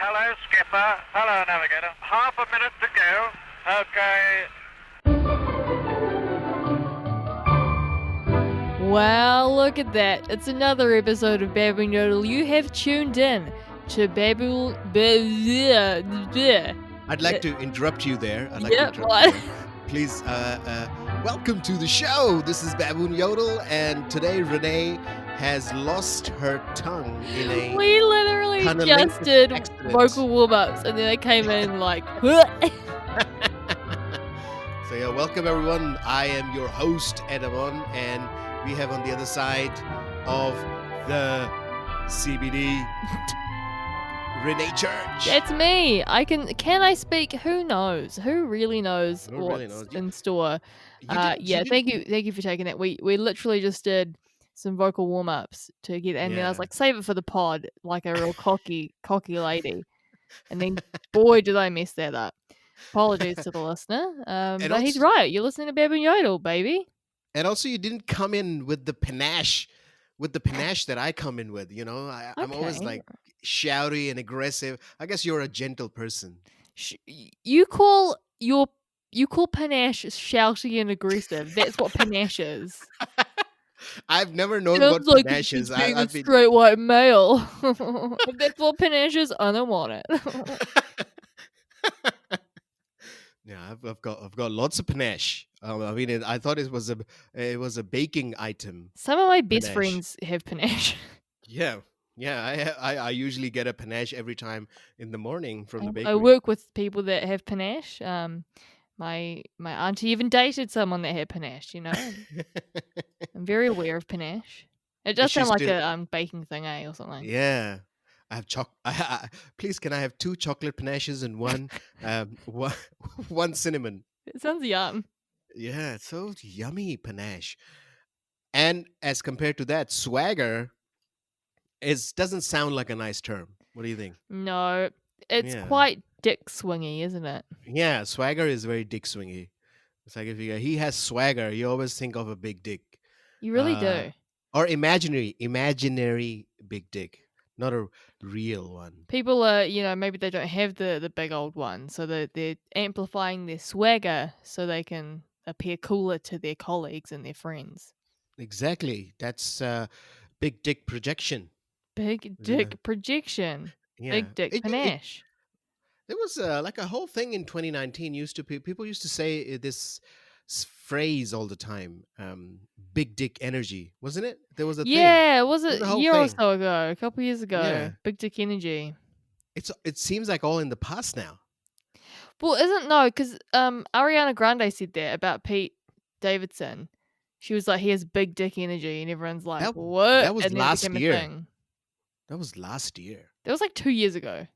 Hello, skipper. Hello, navigator. Half a minute to go. Okay. Well, look at that. It's another episode of Babbling Yodel. You have tuned in to Babble... I'd like to interrupt you there. Please, welcome to the show. This is Baboon Yodel, and today Renee has lost her tongue in a... We literally just did vocal warm-ups, and then they came in like... So yeah, welcome everyone. I am your host, Edamon, and we have on the other side of the CBD... Renee Church. That's me. Can I speak? Who knows? Who really knows what's in store? Thank you for taking that. We literally just did some vocal warm-ups to get, and then I was like, save it for the pod, like a real cocky lady. And then, boy, did I mess that up. Apologies to the listener. But also, he's right. You're listening to Babbling Yodel, baby. And also, you didn't come in with the panache. That I come in with, I'm always like shouty and aggressive. I guess you're a gentle person. You call panache shouty and aggressive. That's what panache is. I've never known what panache is. I've been straight white male. If that's what panache is, I don't want it. Yeah, I've got lots of panache. I thought it was a baking item. Some of my best friends have panache. Yeah. I usually get a panache every time in the morning from the bakery. I work with people that have panache. My auntie even dated someone that had panache. I'm very aware of panache. It does sound like a baking thing, or something. Yeah. I have please, can I have 2 chocolate panaches and one cinnamon? It sounds yum. Yeah, it's so yummy, panache. And as compared to that, swagger doesn't sound like a nice term. What do you think? No, it's quite dick swingy, isn't it? Yeah, swagger is very dick swingy. It's like if he has swagger, you always think of a big dick. You really do. Or imaginary big dick. Not a real one. People are, maybe they don't have the big old one, so they're amplifying their swagger so they can appear cooler to their colleagues and their friends. Exactly. That's big dick projection. Big dick projection. Yeah. Big dick panache. There was like a whole thing in 2019. People used to say this phrase all the time, big dick energy, wasn't it? There was a thing. Yeah, was it a year or so ago, a couple years ago? Yeah. Big dick energy. It seems like all in the past now. Well, because Ariana Grande said that about Pete Davidson. She was like, he has big dick energy, and everyone's like, what? That was last year. That was last year. That was like 2 years ago.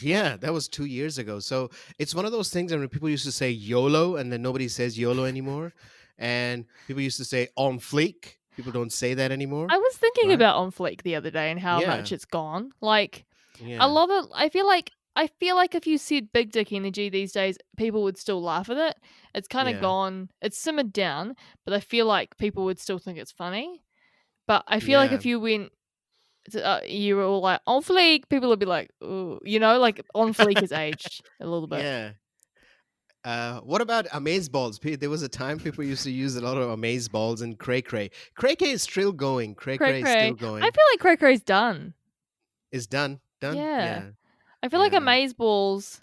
Yeah, that was 2 years ago. So it's one of those things when people used to say YOLO, and then nobody says YOLO anymore. And people used to say on fleek. People don't say that anymore. I was thinking about on fleek the other day and how much it's gone. Like, a lot of, I feel like if you said big dick energy these days, people would still laugh at it. It's kind of gone. It's simmered down, but I feel like people would still think it's funny. But I feel like if you went, you were all like on fleek, people would be like, ooh, like on fleek has aged a little bit. Yeah. What about amazeballs? There was a time people used to use a lot of amazeballs and cray cray. Cray cray is still going. Cray cray is still going. I feel like cray cray's done. It's done. Yeah. I feel like amazeballs,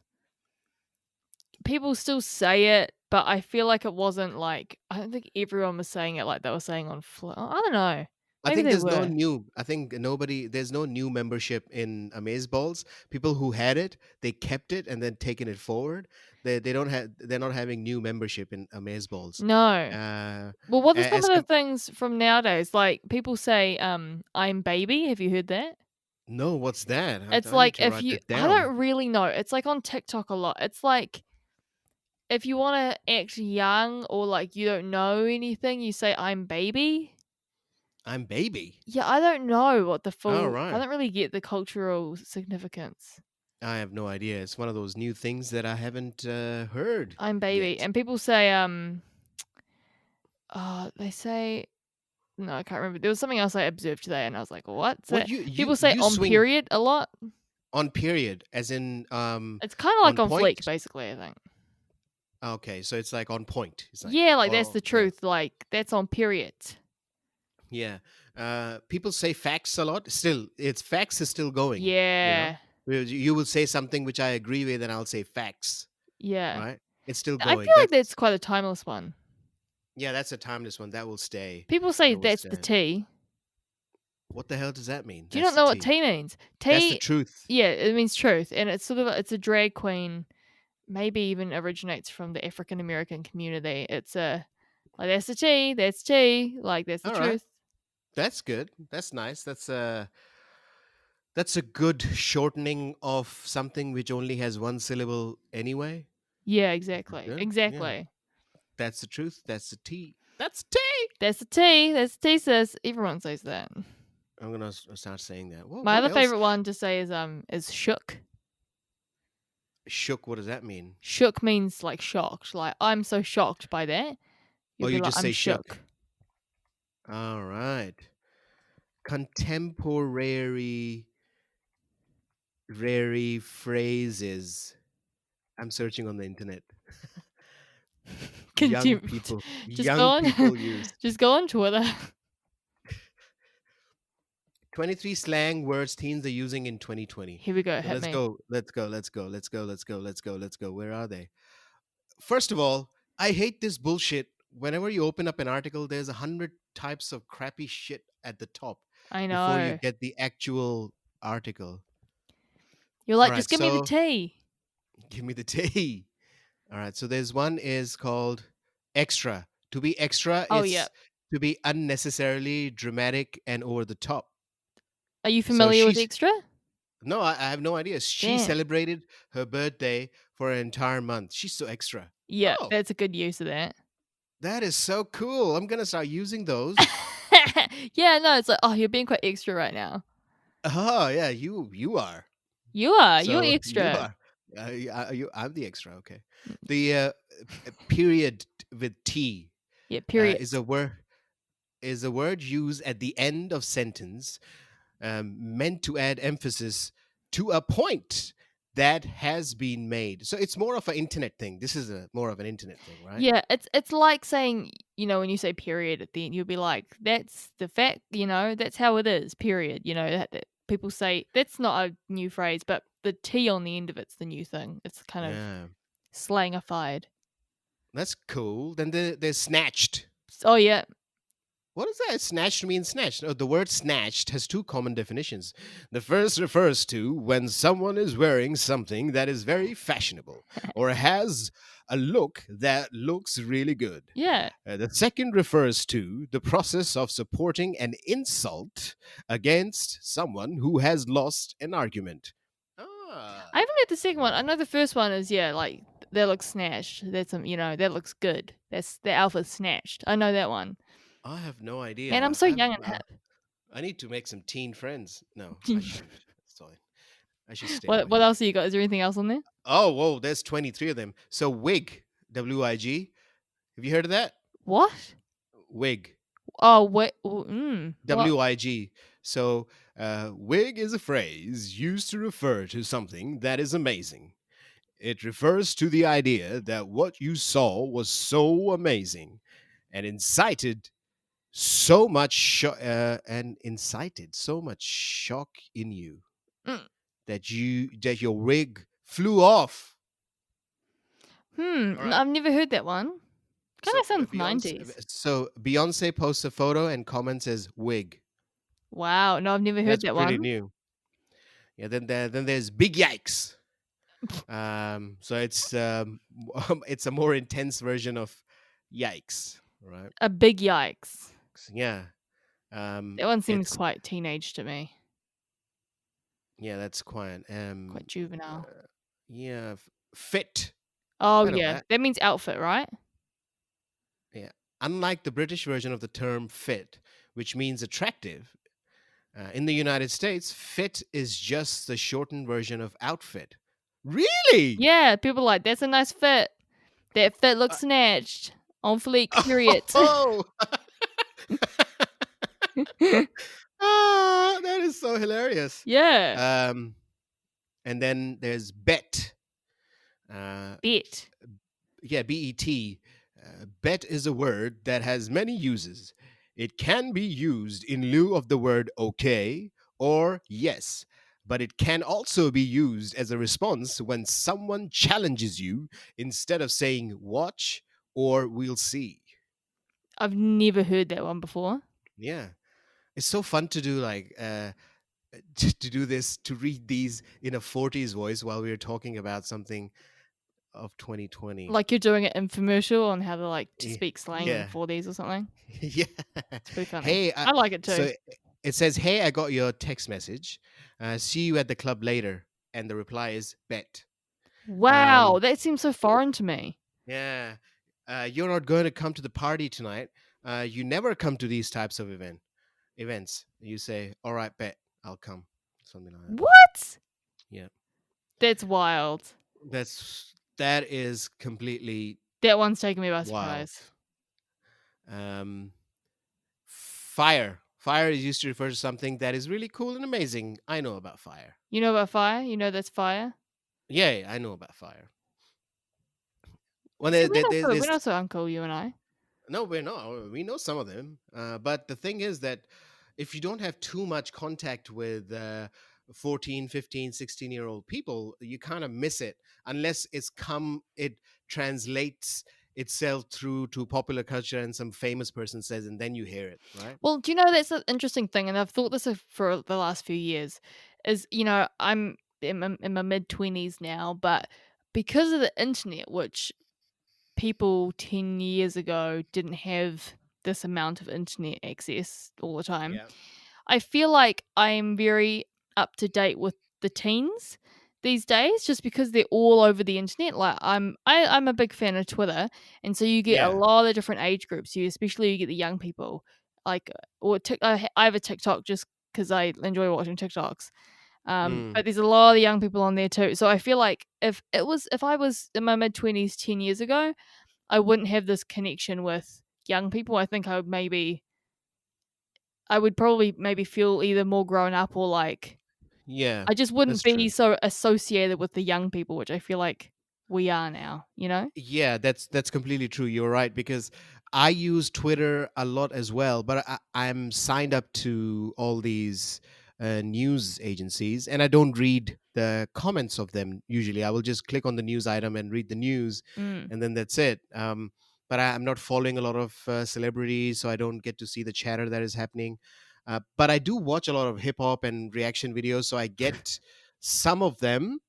people still say it, but I feel like it wasn't like, I don't think everyone was saying it like they were saying on I don't know. I think there's no new membership in amazeballs. People who had it, they kept it and then taken it forward. They're not having new membership in amazeballs. No. Well, what are some of the things from nowadays? Like people say, I'm baby. Have you heard that? No, what's that? It's like I don't really know. It's like on TikTok a lot. It's like if you want to act young or like you don't know anything, you say I'm baby. I'm baby. Yeah, I don't know what the full. Oh, right. I don't really get the cultural significance. I have no idea. It's one of those new things that I haven't heard. I'm baby, yet. And people say they say. No, I can't remember. There was something else I observed today, and I was like, "What?" So people say on period a lot. On period, as in It's kind of like on on fleek, point. basically. I think. Okay, so it's like on point. It's like, Yeah, like that's oh the yeah, truth. Like that's on period. yeah. People say facts a lot. Still, it's facts is still going. You know, Yeah, you will say something which I agree with, and I'll say facts. yeah. Right? It's still I going. feel like that's quite a timeless one. Yeah, that's a timeless one. That will stay. People say That will that's the stand. T. What the hell does that mean? Do you That's not the know what T. T means? That's the T, truth. yeah, it means truth, and it's sort of it's a drag queen. Maybe even originates from the African American community. It's a like that's the T, that's T, like that's the All right. truth. That's good. That's nice. That's a good shortening of something which only has one syllable anyway. Yeah, Which is exactly, good. Yeah. exactly. That's the truth. That's the T. That's T. That's the T. That's the T, sis. Everyone says that. I'm gonna start saying that. My What other else? favorite one to say is shook. Shook. What does that mean? Shook means like shocked. Like I'm so shocked by that. Oh, You'll be you like just I'm say shook. shook. All right. Contemporary rary phrases. I'm searching on the internet. young people Just go young on. people use Just go on Twitter. 23 slang words teens are using in 2020. Here we go. So Hit let's me. go. Where are they? First of all, I hate this bullshit. Whenever you open up an article, there's 100 types of crappy shit at the top I before you know. get the actual article. You're All like, right, just give me the so tea. give me the tea. All right, so there's one is called extra. To be extra, Oh it's yeah. to be unnecessarily dramatic and over the top. Are you So familiar with extra? no, I have no idea. She Damn. celebrated her birthday for an entire month. She's so extra. Yeah, Oh, that's a good use of that. that is so cool. I'm gonna start using those. Yeah, no, it's like, oh, you're being quite extra right now. Oh yeah, you are. You are. You're So you extra. are. I'm the extra. Okay. The period with T Yeah, period. is a word used at the end of sentence, meant to add emphasis to a point that has been made. So it's more of an internet thing. This is more of an internet thing, right? Yeah, it's like saying, when you say period at the end, you'll be like, that's the fact, that's how it is, period. That people say that's not a new phrase, but the T on the end of it's the new thing. It's kind of Yeah. slangified. That's cool. Then there's snatched. Oh yeah. What does that? Snatched means snatched. Oh, the word snatched has two common definitions. The first refers to when someone is wearing something that is very fashionable or has a look that looks really good. Yeah. The second refers to the process of supporting an insult against someone who has lost an argument. Ah. I haven't heard the second one. I know the first one is like that looks snatched. That's that looks good. That's the alpha's snatched. I know that one. I have no idea. Man, I'm so young and hip. I need to make some teen friends. No, I shouldn't. Sorry. I should stay What away. else have you got? Is there anything else on there? Oh, whoa, there's 23 of them. So wig, W-I-G. Have you heard of that? What? Wig, Oh, wait. W-I-G. So wig is a phrase used to refer to something that is amazing. It refers to the idea that what you saw was so amazing and incited so much shock in you Mm. that your wig flew off. All right. I've never heard that one. Kind of sounds 90s. So Beyonce posts a photo and comments as wig. Wow. No, I've never heard That's that pretty one. new. Yeah. Then there's big yikes. So it's it's a more intense version of yikes, right? A big yikes. Yeah. That one seems quite teenage to me. Yeah, that's quite Juvenile. Yeah, fit. Oh yeah, that means outfit, right? Yeah. Unlike the British version of the term fit, which means attractive, in the United States, fit is just the shortened version of outfit. Really? Yeah, people are like, that's a nice fit. That fit looks snatched. On fleek, period. Oh! That is so hilarious. Yeah. And then there's bet. Uh, Bet. yeah, bet. Bet is a word that has many uses. It can be used in lieu of the word okay or yes, but it can also be used as a response when someone challenges you instead of saying watch or we'll see. I've never heard that one before. Yeah. It's so fun to do to do this, to read these in a 40s voice while we're talking about something of 2020. Like you're doing an infomercial on how to to Y- speak slang in the Yeah. 40s or something. Yeah. It's pretty funny. Hey, I like it too. so it says, "Hey, I got your text message. See you at the club later." And the reply is bet. Wow, Um, that seems so foreign to me. yeah. You're not going to come to the party tonight. You never come to these types of events. You say, "All right, bet. I'll come." Something like that. What? Yeah. That's wild. That is completely That one's taking me by wild. surprise. Um, Fire is used to refer to something that is really cool and amazing. I know about fire. You know about fire? You know that's fire? Yeah, I know about fire. Well, See, we're there's not so uncool, you and I. no, we're not. We know some of them, but the thing is that if you don't have too much contact with 14, 15, 16-year-old people, you kind of miss it unless it translates itself through to popular culture and some famous person says, and then you hear it, right? Well, do you know that's an interesting thing, and I've thought this for the last few years. Is I'm in my mid-20s now, but because of the internet, which people 10 years ago didn't have this amount of internet access all the time, Yeah. I feel like I'm very up to date with the teens these days just because they're all over the internet. Like I'm a big fan of Twitter, and so you get a Yeah. lot of different age groups. You get the young people, like I have a TikTok just because I enjoy watching TikToks. Mm. But there's a lot of young people on there too. So I feel like if I was in my mid-20s 10 years ago, I wouldn't have this connection with young people. I think I would probably maybe feel either more grown up or like Yeah, I just that's wouldn't be true. so associated with the young people, which I feel like we are now, you know? Yeah, that's completely true. You're right because I use Twitter a lot as well, but I'm signed up to all these news agencies, and I don't read the comments of them usually. I will just click on the news item and read the news, Mm. and then that's it. But I'm not following a lot of celebrities, so I don't get to see the chatter that is happening. But I do watch a lot of hip hop and reaction videos, so I get some of them,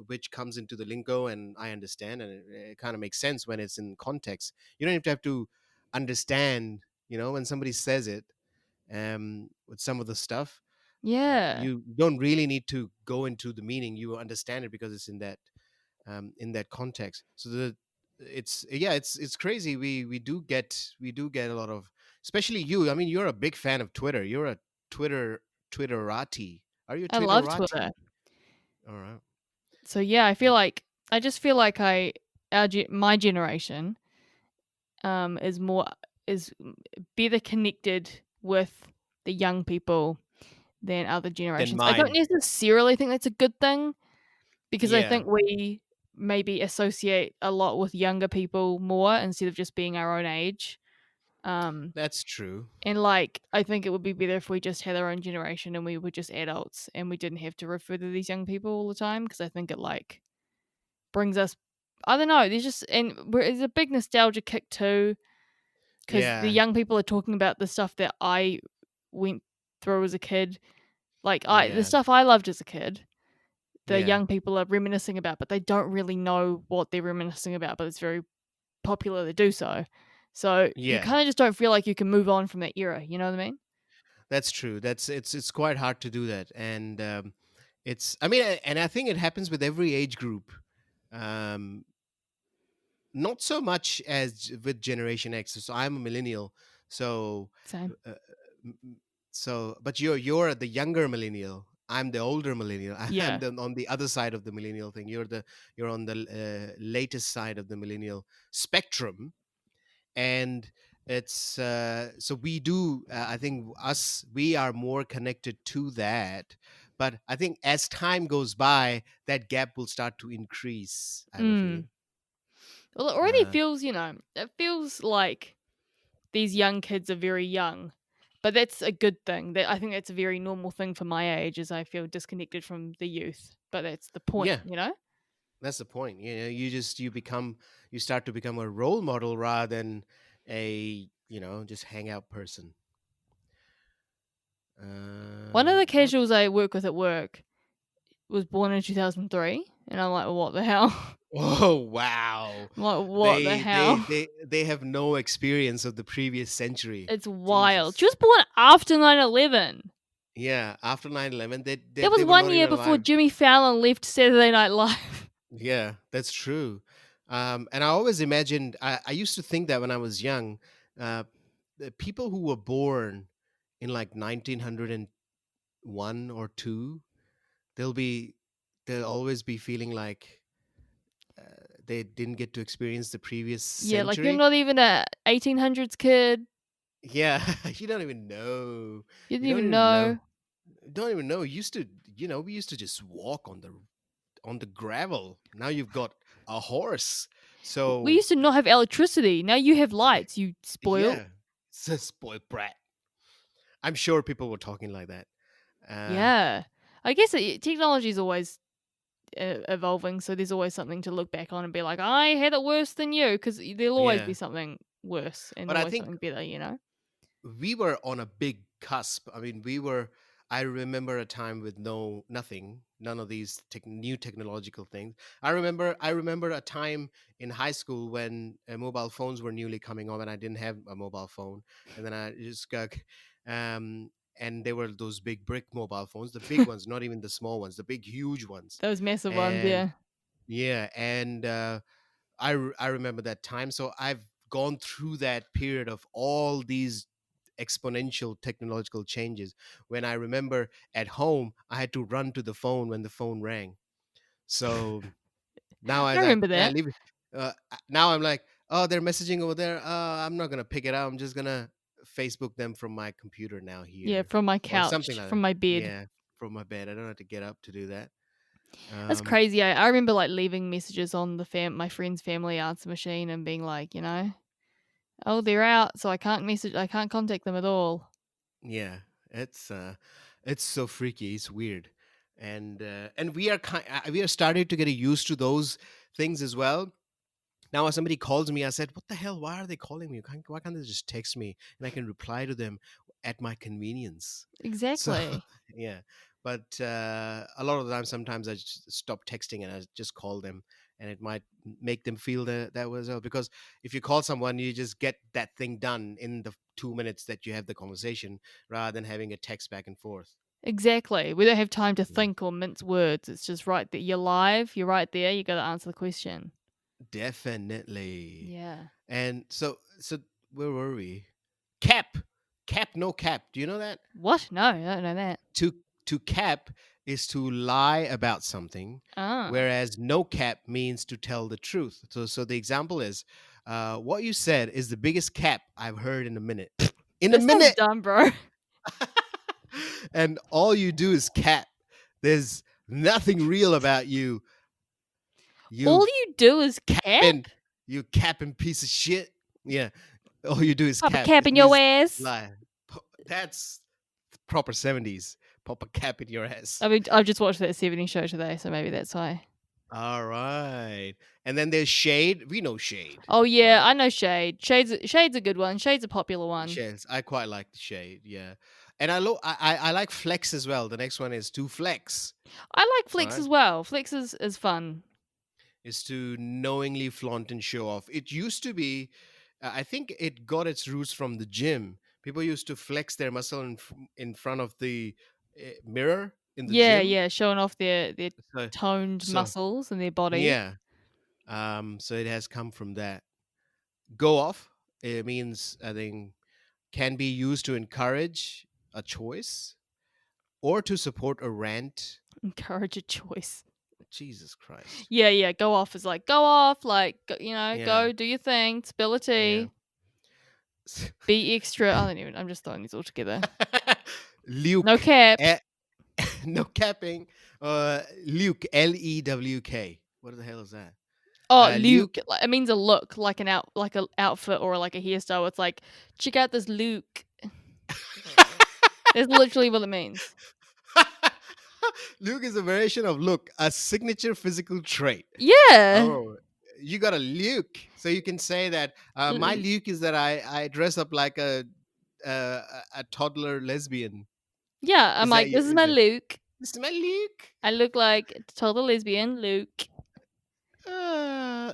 which comes into the lingo and I understand, and it kind of makes sense when it's in context. You don't have to understand, when somebody says it, with some of the stuff. Yeah. You don't really need to go into the meaning. You understand it because it's in that context. So it's crazy. We do get a lot of, especially you. I mean, you're a big fan of Twitter. You're a Twitterati. Are you a I love Twitter. Twitterati? All right. So yeah, I just feel like my generation is more is better connected with the young people than other Then generations. I don't mine. necessarily think that's a good thing because I Yeah. think we maybe associate a lot with younger people more instead of just being our own age. Um, That's true. and I think it would be better if we just had our own generation and we were just adults and we didn't have to refer to these young people all the time because I think it brings us. I don't know. There's a big nostalgia kick too because the Yeah. young people are talking about the stuff that I went through as a kid. The Yeah. stuff I loved as a kid, the Yeah. young people are reminiscing about, but they don't really know what they're reminiscing about, but it's very popular to do so. So you Yeah. kind of just don't feel like you can move on from that era. You know what I mean? That's true. It's quite hard to do that, and I mean, and I think it happens with every age group. Um, Not so much as with Generation X. So I'm a millennial. So, Same. uh, m- m- but you're the younger millennial. I'm the older millennial. I'm Yeah. on the other side of the millennial thing. You're on the latest side of the millennial spectrum, and It's so we do. I think we are more connected to that. But I think as time goes by, that gap will start to increase. I have a Mm. feeling. Well, it already Uh, feels, it feels like these young kids are very young. But that's a good thing. That I think that's a very normal thing for my age, is I feel disconnected from the youth. But that's the point, yeah, that's the point. You start to become a role model rather than a just hangout person. One of the What? casuals I work with at work was born in 2003, and I'm like, what the hell? Oh wow! I'm like, what the They they hell? they they have no experience of the previous century. It's wild. She Jesus. was born after 9/11. Yeah, after 9/11, they That was they were one not year even before alive. Jimmy Fallon left Saturday Night Live. Yeah, that's true. And I always imagined, I used to think that when I was young, uh, the people who were born in like 1901 or two, they'll be, they'll always be feeling like they didn't get to experience the previous Yeah, like you're century. not even a 1800s kid. Yeah, you don't even know. You You didn't don't even even know. know. Don't even know. We used to just walk on the gravel. Now you've got a horse. We So used to not have electricity. Now you have lights, you spoiled. yeah, it's a spoiled brat. I'm sure people were talking like that. Uh, Yeah. I guess technology is always evolving, so there's always something to look back on and be like, I had it worse than you, because there'll always be yeah, something worse and but I always think something better. we were on a big cusp. I mean, we were. I remember a time with nothing, none of these new technological things. I remember a time in high school when mobile phones were newly coming on, and I didn't have a mobile phone, and then I just got, um, and there were those big brick mobile phones, the big ones, not even the small ones, the big huge ones, Those massive ones, and yeah. yeah, and I remember that time. So I've gone through that period of all these exponential technological changes. When I remember at home, I had to run to the phone when the phone rang. So now I I was like, remember yeah, that. leave it. Now I'm like, oh, they're messaging over there. I'm not gonna pick it up. I'm just gonna Facebook them from my computer now Yeah, here, from my or something couch, like from that. my bed. Yeah, from my bed. I don't have to get up to do that. That's Um, crazy. I remember like leaving messages on the my friend's family answer machine and being like, oh, they're out, so I can't contact them at all. Yeah, it's so freaky. It's weird, and we are starting to get used to those things as well. Now, when somebody calls me, I said, "What the hell? Why are they calling me? Why can't they just text me and I can reply to them at my convenience?" So, Exactly. yeah. But a lot of the time, sometimes I just stop texting and I just call them, and it might make them feel that was because if you call someone, you just get that thing done in the 2 minutes that you have the conversation, rather than having a text back and forth. Exactly. We don't have time to Yeah. think or mince words. It's just right there. You're live. You're right there. You got to answer the question. Definitely. Yeah. And so where were we? Cap, cap, no cap. Do you know that? What? No, I don't know that. To cap is to lie about something, Ah, whereas no cap means to tell the truth. So the example is, what you said is the biggest cap I've heard in a minute. In a that sounds minute, dumb, bro. and all you do is cap. There's nothing real about you. All You you do is cap. capping, you capping piece of shit. Yeah, all you do is Pop a cap. cap It in your means ass. lie. That's proper 70s. Pop a cap in your ass. I mean, I've just watched that 70s show today, so maybe that's why. All right. And then there's shade. We know shade, Oh yeah, right? I know Shade. Shade's a good one. Shade's a popular one. Shades. I quite like the shade. Yeah. And I like flex as well. The next one is to flex, I like Flex right? as well. Flex is fun. Is to knowingly flaunt and show off. It used to be, I think it got its roots from the gym. People used to flex their muscle in front of the mirror in the Yeah, gym. yeah, showing off their So, toned so muscles and their body. yeah. So it has come from that. Go off. It means, I think, can be used to encourage a choice or to support a rant. Encourage a choice. Jesus Christ. Yeah, yeah. Go off is like go off, like Yeah. go do your thing, spill a Yeah. tea. Be extra. I don't even. I'm just throwing these all together. Luke. No cap. No capping. Luke. Lewk. What the hell is that? Oh, Luke. Luke. It means a look, like an outfit or like a hairstyle. It's like, check out this Luke. That's literally what it means. Luke is a variation of look, a signature physical trait. Yeah. Oh, you got a Luke, so you can say that my Luke is that I dress up like a toddler lesbian. Yeah, I'm like, this is my Luke. This is my Luke. I look like a toddler lesbian, Luke.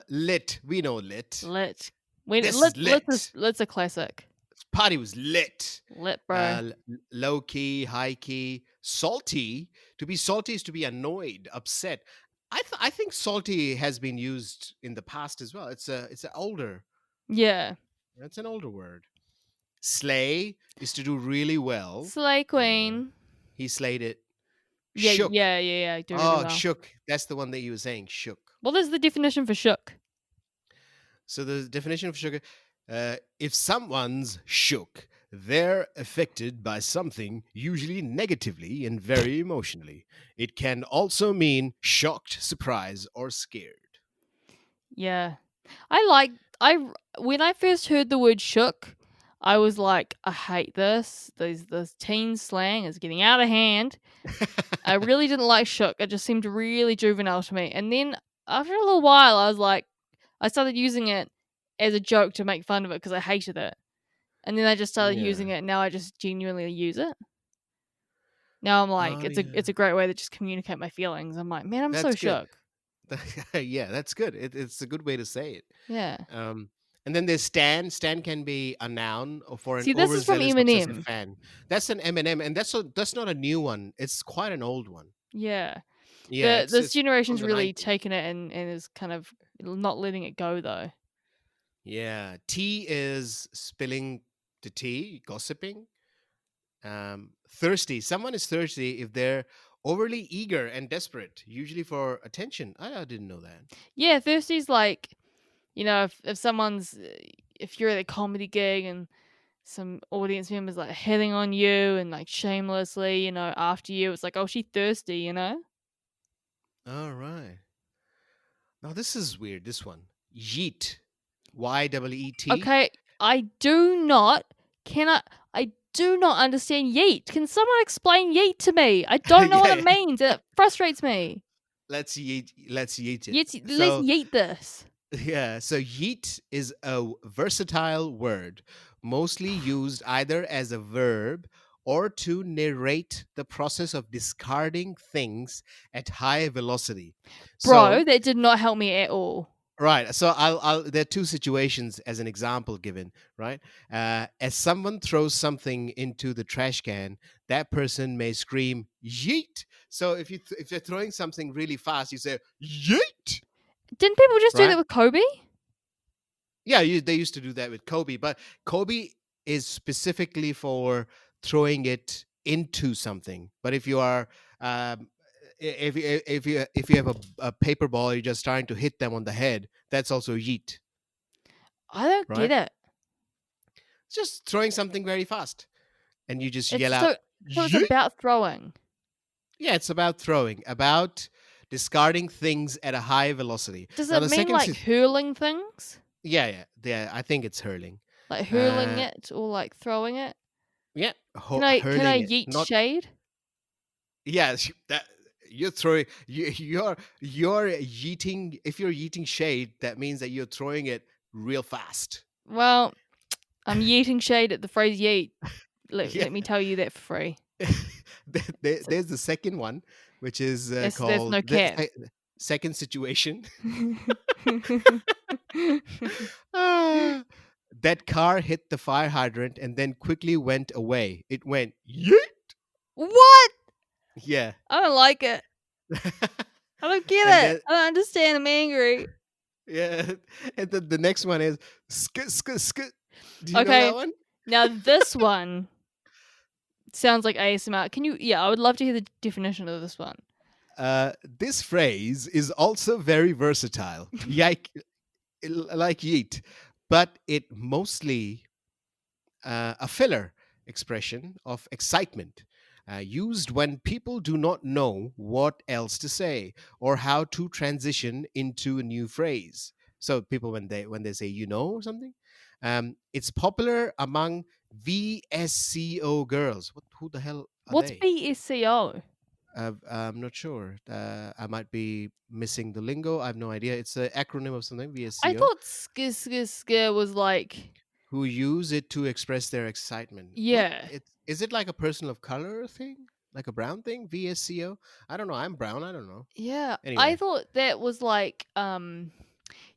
Lit. We know lit. Lit. Lit's a classic. This party was lit. Lit, bro. Low key, high key, salty. To be salty is to be annoyed, upset. I think salty has been used in the past as well. It's an older. Yeah. It's an older word. Slay is to do really well. Slay queen. He slayed it. Yeah, shook. yeah. I do really well. Shook. That's the one that you were saying. Shook. What is the definition for shook? So the definition of shook, if someone's shook, they're affected by something, usually negatively and very emotionally. It can also mean shocked, surprised, or scared. Yeah. When I first heard the word shook, I was like, I hate this. This teen slang is getting out of hand. I really didn't like shook. It just seemed really juvenile to me. And then after a little while, I was like, I started using it as a joke to make fun of it because I hated it. And then I just started using it, and now I just genuinely use it. Now I'm like, it's a great way to just communicate my feelings. I'm like, man, I'm so shook. Yeah, that's good. It's a good way to say it. Yeah. And then there's stan. Stan can be a noun for an this is from Eminem. fan. That's an Eminem, and that's not a new one. It's quite an old one. Yeah. Yeah. This generation's really taken it and is kind of not letting it go though. Yeah. Tea is spilling the tea, gossiping. Thirsty. Someone is thirsty if they're overly eager and desperate, usually for attention. I didn't know that. Yeah, thirsty's like, if you're at a comedy gig and some audience members like hitting on you and like shamelessly, after you, it's like, oh, she's thirsty, All right. Now this is weird. This one, yeet, Y-E-E-T. Okay, I do not understand yeet. Can someone explain yeet to me? I don't know what it means. It frustrates me. Let's yeet it. Let's yeet this. Yeah, so yeet is a versatile word, mostly used either as a verb or to narrate the process of discarding things at high velocity. Bro, that did not help me at all. Right. So there are two situations as an example given, right? As someone throws something into the trash can, that person may scream yeet. So if you're throwing something really fast, you say yeet. Didn't people just do that with Kobe? Yeah, they used to do that with Kobe, but Kobe is specifically for throwing it into something. But if you are if you have a paper ball, you're just trying to hit them on the head, that's also yeet. I don't get it. It's just throwing something very fast, and you just yell out. So it's about throwing. Yeah, it's about throwing, about discarding things at a high velocity. Does it mean like hurling things? Yeah. I think it's hurling. Like hurling it or like throwing it? Yeah. Can I yeet shade? Yeah, that you're throwing. You're yeeting. If you're yeeting shade, that means that you're throwing it real fast. Well, I'm yeeting shade at the phrase yeet. Let me tell you that for free. There's the second one, which is called there's no cap. Second situation. That car hit the fire hydrant and then quickly went away. It went yeet. What? Yeah. I don't like it. I don't get it. I don't understand. I'm angry. Yeah. And the next one is sk. Do you know that one? Now this one sounds like ASMR. Can you? Yeah, I would love to hear the definition of this one. This phrase is also very versatile. Like yeet, but it mostly a filler expression of excitement, used when people do not know what else to say or how to transition into a new phrase. So people, when they say or something, it's popular among VSCO girls. Who the hell are What's they? BSCO? I'm not sure. I might be missing the lingo. I have no idea. It's an acronym of something. I VSCO. thought SKSKSK was like, Who use it to express their excitement. What yeah. is it, like a person of color thing? Like a brown thing? VSCO? I don't know. I'm brown. I don't know. Yeah, I Anyway. thought that was like,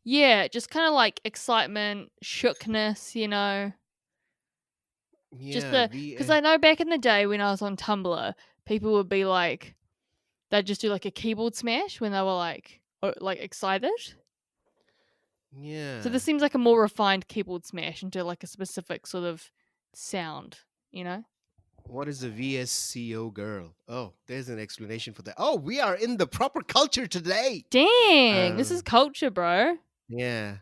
yeah, just kind of like excitement, shookness, just Yeah, the because I know back in the day when I was on Tumblr, people would be like, they'd just do like a keyboard smash when they were like excited. So yeah. this seems like a more refined keyboard smash into like a specific sort of sound, you know? What is a VSCO girl? Oh, there's an explanation for that. Oh, we are in the proper culture today. Dang, this is Um, culture, bro. yeah.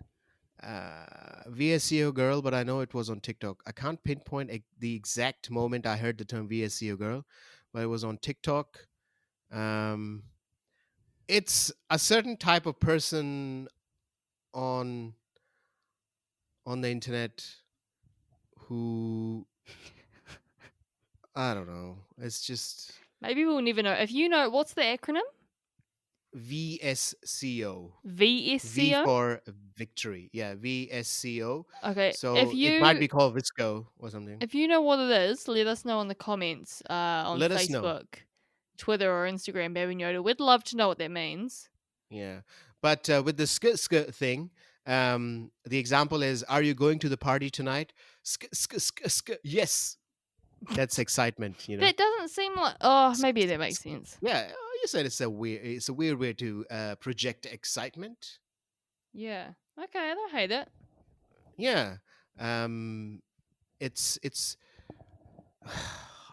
VSCO girl, but I know it was on TikTok. I can't pinpoint the exact moment I heard the term VSCO girl, but it was on TikTok. Um, it's a certain type of person on on the internet who, I don't know. It's just Maybe we'll never know. If you know, what's the acronym? VSCO. V VSCO? for victory. Yeah, VSCO. Okay, So it might be called Visco or something. if you know what it is, let us know in the comments on Let us know. Facebook, Twitter, or Instagram, Baby Yoda. We'd love to know what that means. Yeah. But with the thing, the example is, are you going to the party tonight? Yes. That's excitement, That doesn't seem like. Oh, maybe that makes sense. Yeah, you said it's a weird way to project excitement. Yeah. Okay, I don't hate it. Yeah. It's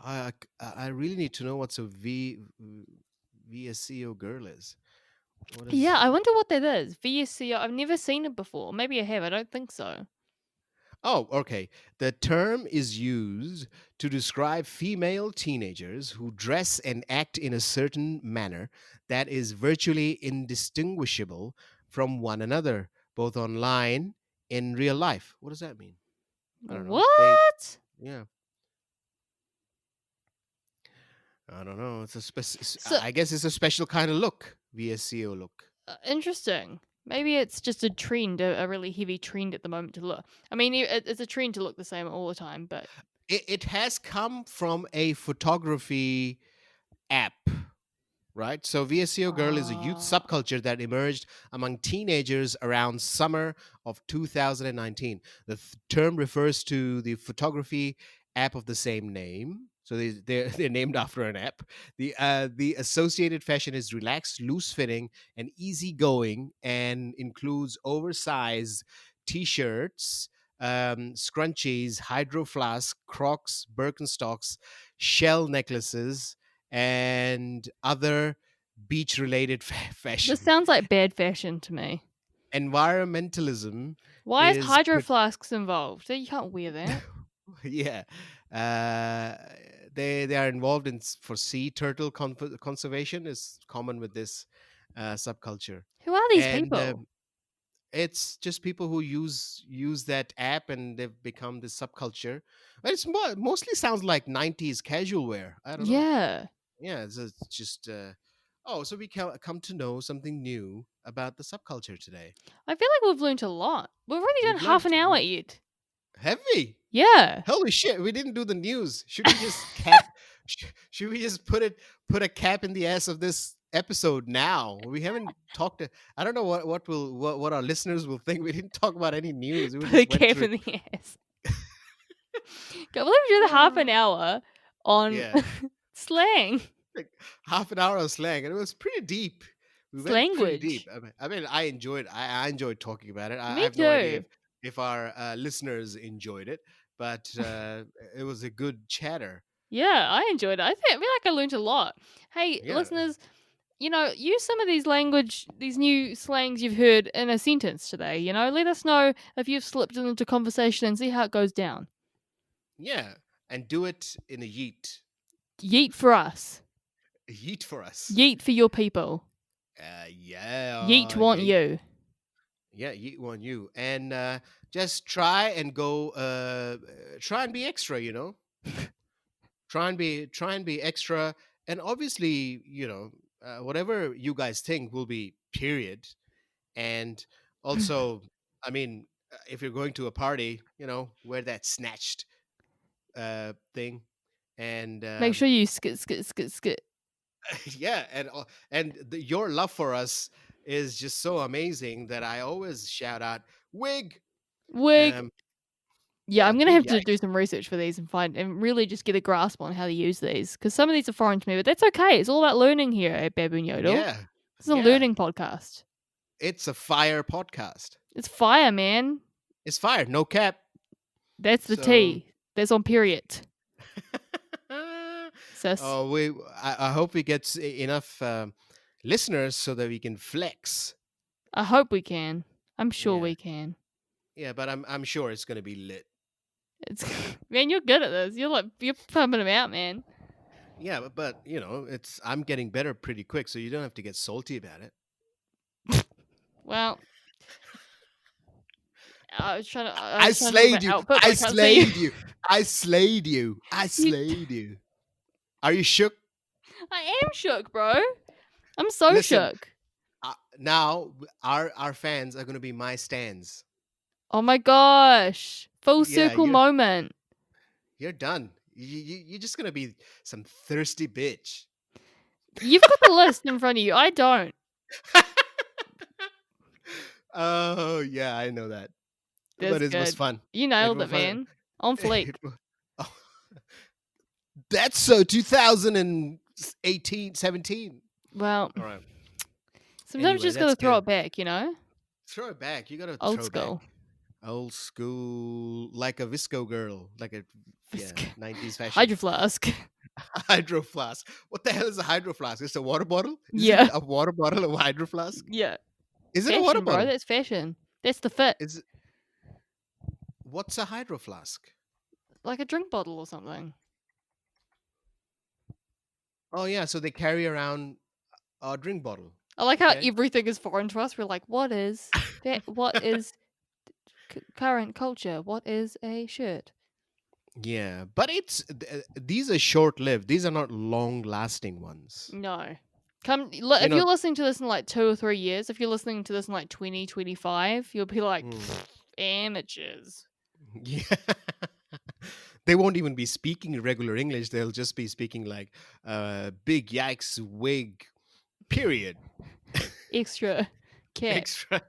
I really need to know what's a VSCO girl is. What Yeah, is I wonder what that is. VSCO. I've never seen it before. Maybe I have. I don't think so. Oh, okay. The term is used to describe female teenagers who dress and act in a certain manner that is virtually indistinguishable from one another, both online in real life. What does that mean? I don't know. What? Yeah, I don't know. So I guess it's a special kind of look, VSCO look. interesting. Maybe it's just a trend, a really heavy trend at the moment to look. I mean, it's a trend to look the same all the time, but It has come from a photography app, right? So VSCO girl is a youth subculture that emerged among teenagers around summer of 2019. The term refers to the photography app of the same name. So they're named after an app. The associated fashion is relaxed, loose fitting, and easygoing, and includes oversized t-shirts, scrunchies, hydro flask, Crocs, Birkenstocks, shell necklaces, and other beach related this fashion. sounds like bad fashion to me. Environmentalism Why is is hydro flasks involved? You can't wear that. yeah, uh, they are involved in for sea turtle conservation is common with this subculture. Who are these And people? it's just people who use that app, and they've become this subculture. But it's mostly sounds like 90s casual wear. I don't know. Yeah. Yeah, it's just oh, so we come to know something new about the subculture today. I feel like we've learned a lot. We've already done We've half learned an hour, Ed. have we? Yeah. Holy shit, we didn't do the news. Should we just cap should we just put a cap in the ass of this episode now? We haven't talked I don't know what our listeners will think. We didn't talk about any news. We Put a just went cap through in the ass. Can't believe we did half an hour on yeah, slang. like half an hour of slang, and it was pretty deep. We went pretty deep. Slanguage. I mean, I enjoyed. I enjoyed talking about it. I Me have no idea too. if our listeners enjoyed it, but it was a good chatter. Yeah, I enjoyed it. I feel like I learned a lot. Hey, Yeah. listeners, use some of these new slangs you've heard in a sentence today. Let us know if you've slipped into conversation and see how it goes down. Yeah, and do it in a yeet. Yeet for us. Yeet for us. Yeet for your people. Yeah. Yeet want you. Yeah, yeet want you. And just try and go. Try and be extra. Try and be extra. And obviously, whatever you guys think will be period. And also, I mean, if you're going to a party, wear that snatched thing. And Make sure you skit. yeah, and your love for us is just so amazing that I always shout out wig. Wig. Yeah, Yeah, I'm gonna big have to do yikes. some research for these and really just get a grasp on how to use these, because some of these are foreign to me, but that's okay. It's all about learning here at Baboon Yodel. Yeah, This is a yeah. learning podcast. It's a fire podcast. It's fire, man. It's fire, no cap. That's the So, T. That's on period. Sis. I hope we get enough listeners so that we can flex. I hope we can. I'm sure Yeah. we can. Yeah, but I'm sure it's gonna be lit. It's man, you're good at this. You're pumping them out, man. Yeah, but I'm getting better pretty quick, so you don't have to get salty about it. Well, I slayed you. I slayed you. I slayed you. I slayed you. Are you shook? I am shook, bro. I'm so Listen, shook. Now our fans are going to be my stans. Oh my gosh. Full circle moment. You're done. You're just going to be some thirsty bitch. You've got the list in front of you. I don't. Oh, yeah, I know that. But it was fun. You nailed it, man. On fleek. That's so 2018, 17. Well, all right. Sometimes you just got to throw it back, Throw it back. You got to old throw school. Back. Old school, like a visco girl, like a 90s fashion. Hydro flask. Hydro flask. What the hell is a hydro flask? It's a water bottle? Is it a water bottle of hydro flask? Yeah. Is fashion, it a water bottle? Bro, that's fashion. That's the fit. What's a hydro flask? Like a drink bottle or something. Oh, yeah. So they carry around a drink bottle. I like how everything is foreign to us. We're like, what is that? What is current culture? What is a shirt? Yeah, but these are short-lived. These are not long-lasting ones. No. If you're listening to this in like 2 or 3 years, if you're listening to this in like 2025, you'll be like, amateurs. Yeah. They won't even be speaking regular English. They'll just be speaking like big yikes wig, period. Extra. Cat. Extra.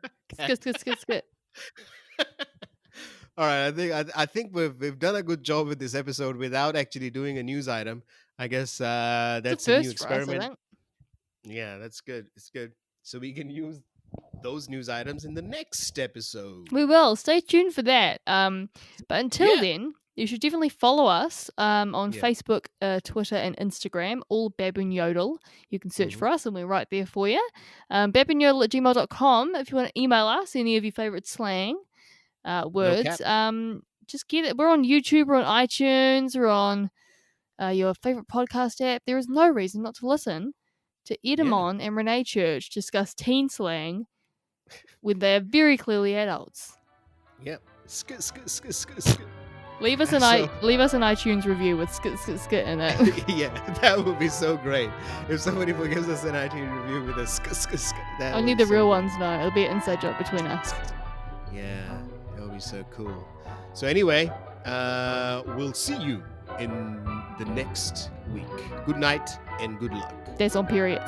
Skit. All right, I think we've done a good job with this episode without actually doing a news item. I guess that's a new experiment. For us, yeah, that's good. It's good. So we can use those news items in the next episode. We will. Stay tuned for that. But until then, you should definitely follow us on Facebook, Twitter, and Instagram, all Baboon Yodel. You can search for us and we're right there for you. baboonyodel@gmail.com if you want to email us any of your favorite slang words. Just get it. We're on YouTube, we're on iTunes, we're on your favorite podcast app. There is no reason not to listen to Edamon and Renee Church discuss teen slang when they're very clearly adults. Yep. Leave us an iTunes review with skit in it. Yeah, that would be so great. If somebody gives us an iTunes review with a skit. Only the real ones know. It'll be an inside joke between us. Yeah, that would be so cool. So anyway, we'll see you in the next week. Good night and good luck. That's on period.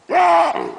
Yeah!